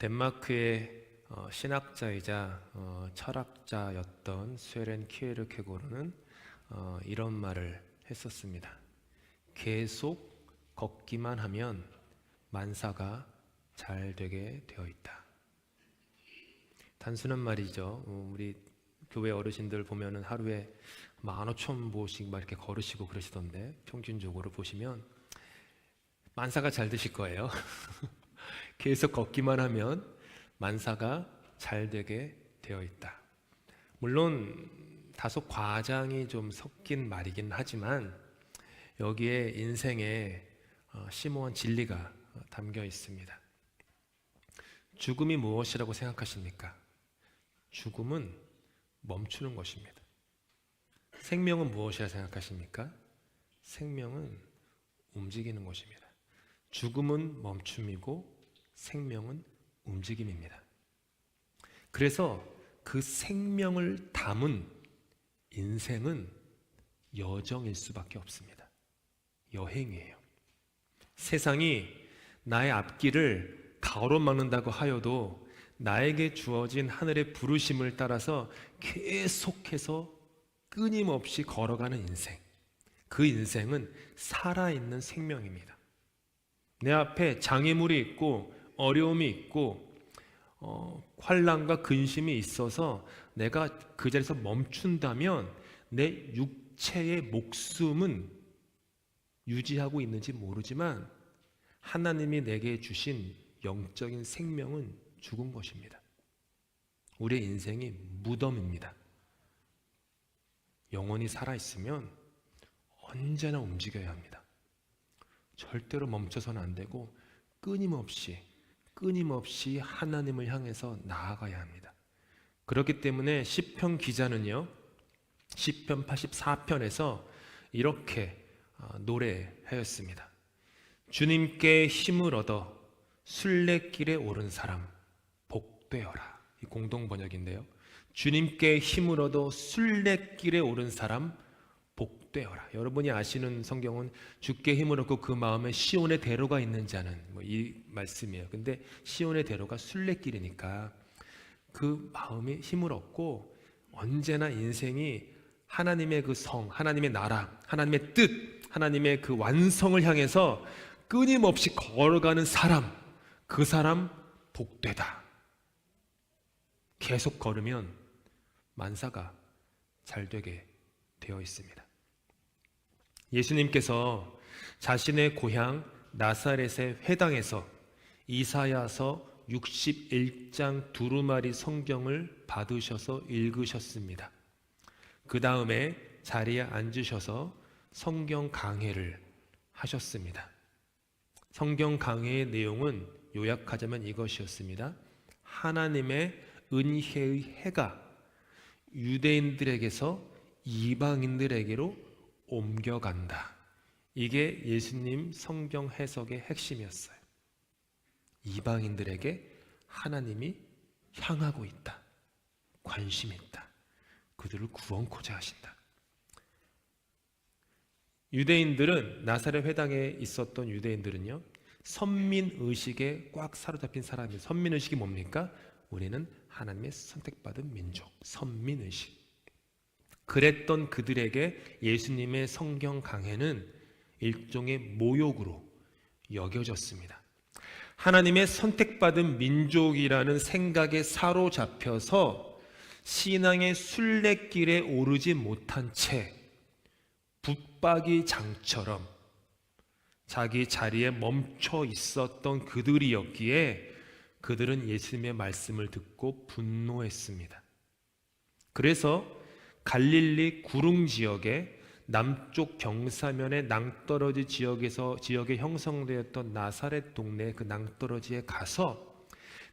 덴마크의 신학자이자 철학자였던 스웨렌 키에르케고르는 이런 말을 했었습니다. 계속 걷기만 하면 만사가 잘 되게 되어 있다. 단순한 말이죠. 우리 교회 어르신들 보면은 하루에 15,000보씩 막 이렇게 걸으시고 그러시던데, 평균적으로 보시면 만사가 잘 되실 거예요. 계속 걷기만 하면 만사가 잘 되게 되어 있다. 물론 다소 과장이 좀 섞인 말이긴 하지만 여기에 인생에 심오한 진리가 담겨 있습니다. 죽음이 무엇이라고 생각하십니까? 죽음은 멈추는 것입니다. 생명은 무엇이라 생각하십니까? 생명은 움직이는 것입니다. 죽음은 멈춤이고 생명은 움직임입니다. 그래서 그 생명을 담은 인생은 여정일 수밖에 없습니다. 여행이에요. 세상이 나의 앞길을 가로막는다고 하여도 나에게 주어진 하늘의 부르심을 따라서 계속해서 끊임없이 걸어가는 인생, 그 인생은 살아있는 생명입니다. 내 앞에 장애물이 있고 어려움이 있고 환난과 근심이 있어서 내가 그 자리에서 멈춘다면 내 육체의 목숨은 유지하고 있는지 모르지만 하나님이 내게 주신 영적인 생명은 죽은 것입니다. 우리의 인생이 무덤입니다. 영혼이 살아있으면 언제나 움직여야 합니다. 절대로 멈춰서는 안 되고 끊임없이 하나님을 향해서 나아가야 합니다. 그렇기 때문에 시편 기자는요, 시편 84편에서 이렇게 노래하였습니다. 주님께 힘을 얻어 순례길에 오른 사람 복되어라. 이 공동 번역인데요. 주님께 힘을 얻어 순례길에 오른 사람 복되어라. 여러분이 아시는 성경은 주께 힘을 얻고 그 마음에 시온의 대로가 있는 자는 이 말씀이에요. 근데 시온의 대로가 순례길이니까 그 마음이 힘을 얻고 언제나 인생이 하나님의 그 성, 하나님의 나라, 하나님의 뜻, 하나님의 그 완성을 향해서 끊임없이 걸어가는 사람, 그 사람 복되다. 계속 걸으면 만사가 잘 되게 되어 있습니다. 예수님께서 자신의 고향 나사렛의 회당에서 이사야서 61장 두루마리 성경을 받으셔서 읽으셨습니다. 그 다음에 자리에 앉으셔서 성경 강해를 하셨습니다. 성경 강해의 내용은 요약하자면 이것이었습니다. 하나님의 은혜의 해가 유대인들에게서 이방인들에게로 옮겨간다. 이게 예수님 성경 해석의 핵심이었어요. 이방인들에게 하나님이 향하고 있다. 관심이 있다. 그들을 구원코자 하신다. 유대인들은, 나사렛 회당에 있었던 유대인들은요, 선민의식에 꽉 사로잡힌 사람이에요. 선민의식이 뭡니까? 우리는 하나님의 선택받은 민족, 선민의식. 그랬던 그들에게 예수님의 성경 강해는 일종의 모욕으로 여겨졌습니다. 하나님의 선택받은 민족이라는 생각에 사로잡혀서 신앙의 순례길에 오르지 못한 채 붙박이 장처럼 자기 자리에 멈춰 있었던 그들이었기에 그들은 예수님의 말씀을 듣고 분노했습니다. 그래서 갈릴리 구릉 지역의 남쪽 경사면의 낭떠러지 지역에 형성되었던 나사렛 동네 그 낭떠러지에 가서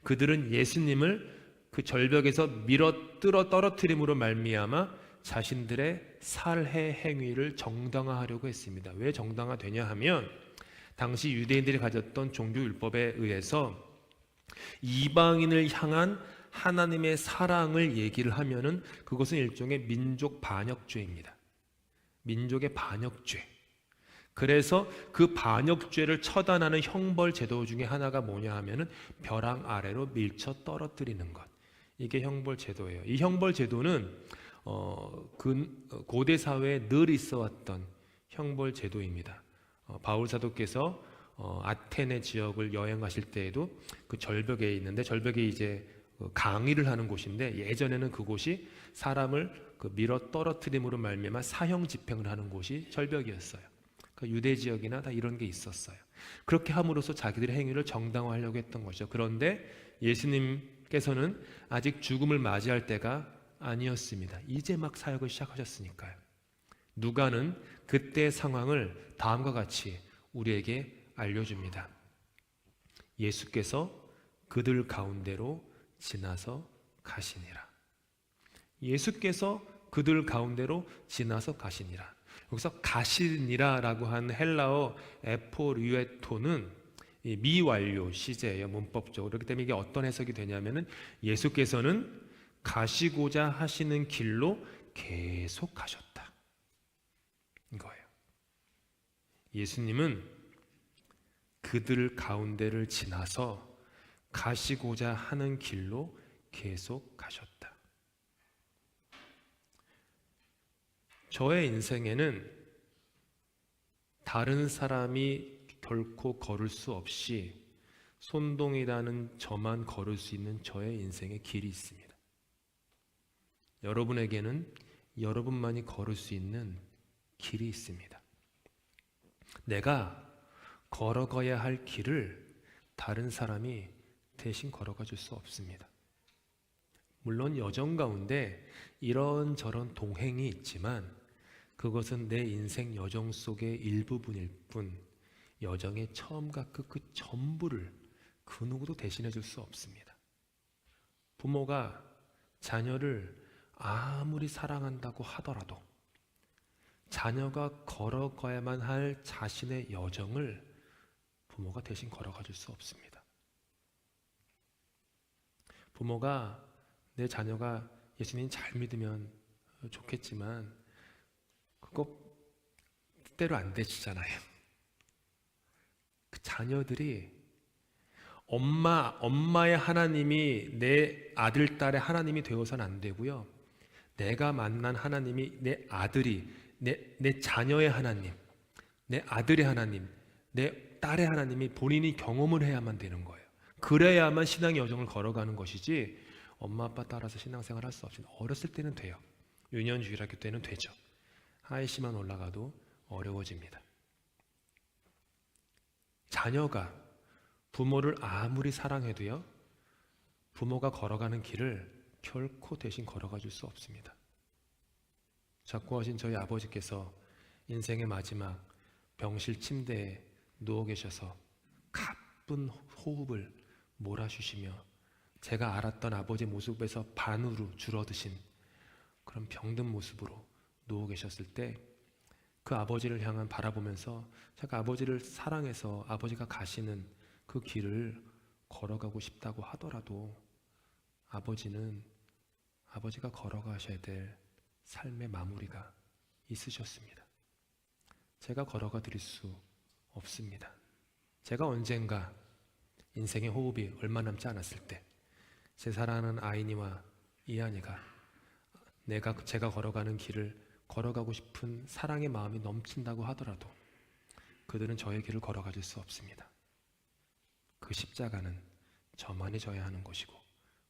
그들은 예수님을 그 절벽에서 밀어 떨어뜨림으로 말미암아 자신들의 살해 행위를 정당화하려고 했습니다. 왜 정당화되냐 하면 당시 유대인들이 가졌던 종교율법에 의해서 이방인을 향한 하나님의 사랑을 얘기를 하면은 그것은 일종의 민족 반역죄입니다. 민족의 반역죄. 그래서 그 반역죄를 처단하는 형벌 제도 중에 하나가 뭐냐 하면은 벼랑 아래로 밀쳐 떨어뜨리는 것. 이게 형벌 제도예요. 이 형벌 제도는 고대 사회에 늘 있어왔던 형벌 제도입니다. 바울 사도께서 아테네 지역을 여행하실 때에도 그 절벽에 있는데, 절벽에 이제 강의를 하는 곳인데, 예전에는 그곳이 사람을 밀어 떨어뜨림으로 말미암아 사형 집행을 하는 곳이 절벽이었어요. 유대 지역이나 다 이런 게 있었어요. 그렇게 함으로써 자기들의 행위를 정당화하려고 했던 것이죠. 그런데 예수님께서는 아직 죽음을 맞이할 때가 아니었습니다. 이제 막 사역을 시작하셨으니까요. 누가는 그때의 상황을 다음과 같이 우리에게 알려줍니다. 예수께서 그들 가운데로 지나서 가시니라. 예수께서 그들 가운데로 지나서 가시니라. 여기서 가시니라라고 한 헬라어 에포류에토는 미완료 시제예요, 문법적으로. 그렇기 때문에 이게 어떤 해석이 되냐면은 예수께서는 가시고자 하시는 길로 계속 가셨다, 이거예요. 예수님은 그들 가운데를 지나서 가시고자 하는 길로 계속 가셨다. 저의 인생에는 다른 사람이 결코 걸을 수 없이 손동이라는 저만 걸을 수 있는 저의 인생의 길이 있습니다. 여러분에게는 여러분만이 걸을 수 있는 길이 있습니다. 내가 걸어가야 할 길을 다른 사람이 대신 걸어가 줄 수 없습니다. 물론 여정 가운데 이런저런 동행이 있지만 그것은 내 인생 여정 속의 일부분일 뿐, 여정의 처음과 끝 그 전부를 그 누구도 대신해 줄 수 없습니다. 부모가 자녀를 아무리 사랑한다고 하더라도 자녀가 걸어가야만 할 자신의 여정을 부모가 대신 걸어가 줄 수 없습니다. 부모가 내 자녀가 예수님 잘 믿으면 좋겠지만 그거 뜻대로 안 되시잖아요. 그 자녀들이 엄마의 하나님이 내 아들, 딸의 하나님이 되어서는 안 되고요. 내가 만난 하나님이 내 아들이 내 자녀의 하나님, 내 아들의 하나님, 내 딸의 하나님이 본인이 경험을 해야만 되는 거예요. 그래야만 신앙의 여정을 걸어가는 것이지 엄마 아빠 따라서 신앙생활 할 수 없습니다. 어렸을 때는 돼요. 유년주일학교 때는 되죠. 하이시만 올라가도 어려워집니다. 자녀가 부모를 아무리 사랑해도요, 부모가 걸어가는 길을 결코 대신 걸어가 줄 수 없습니다. 작고하신 저희 아버지께서 인생의 마지막 병실 침대에 누워 계셔서 가쁜 호흡을 몰아주시며 제가 알았던 아버지 모습에서 반으로 줄어드신 그런 병든 모습으로 누워 계셨을 때 그 아버지를 향한 바라보면서 제가 아버지를 사랑해서 아버지가 가시는 그 길을 걸어가고 싶다고 하더라도 아버지가 걸어가셔야 될 삶의 마무리가 있으셨습니다. 제가 걸어가 드릴 수 없습니다. 제가 언젠가 인생의 호흡이 얼마 남지 않았을 때 제 사랑하는 아이니와 이한이가 제가 걸어가는 길을 걸어가고 싶은 사랑의 마음이 넘친다고 하더라도 그들은 저의 길을 걸어가 줄 수 없습니다. 그 십자가는 저만이 져야 하는 것이고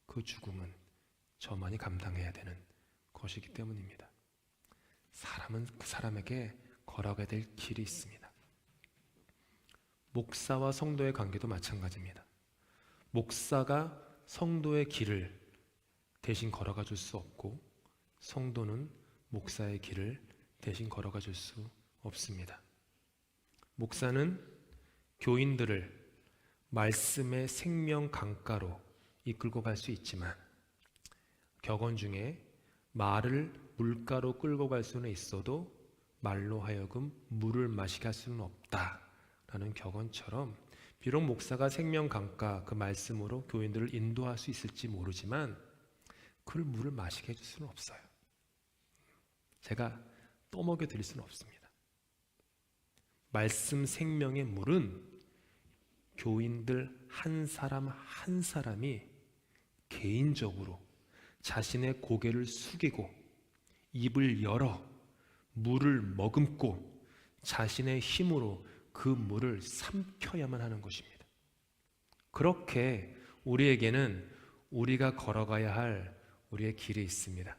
그 죽음은 저만이 감당해야 되는 것이기 때문입니다. 사람은 그 사람에게 걸어가야 될 길이 있습니다. 목사와 성도의 관계도 마찬가지입니다. 목사가 성도의 길을 대신 걸어가 줄 수 없고 성도는 목사의 길을 대신 걸어가 줄 수 없습니다. 목사는 교인들을 말씀의 생명 강가로 이끌고 갈 수 있지만 격언 중에 말을 물가로 끌고 갈 수는 있어도 말로 하여금 물을 마시게 할 수는 없다라는 격언처럼 비록 목사가 생명 강가 그 말씀으로 교인들을 인도할 수 있을지 모르지만 그를 물을 마시게 해줄 수는 없어요. 제가 떠먹여 드릴 수는 없습니다. 말씀 생명의 물은 교인들 한 사람 한 사람이 개인적으로 자신의 고개를 숙이고 입을 열어 물을 머금고 자신의 힘으로 그 물을 삼켜야만 하는 것입니다. 그렇게 우리에게는 우리가 걸어가야 할 우리의 길이 있습니다.